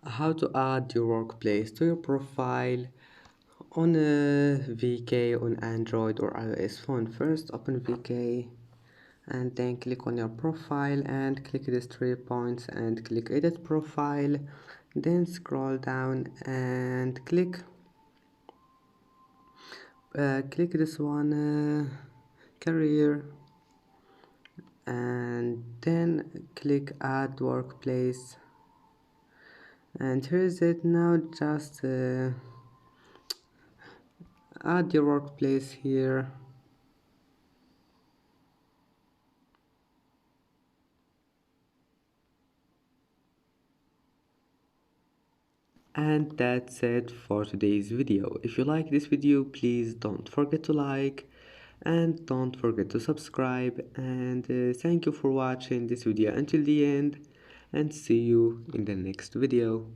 How to add your workplace to your profile on a VK on Android or iOS phone. First open VK and then click on your profile and click these 3 points and click edit profile, then scroll down and click this one, career, and then click add workplace, and here is it. Now just add your workplace here, and that's it for today's video. If you like this video, please don't forget to like and don't forget to subscribe, and thank you for watching this video until the end, and see you in the next video.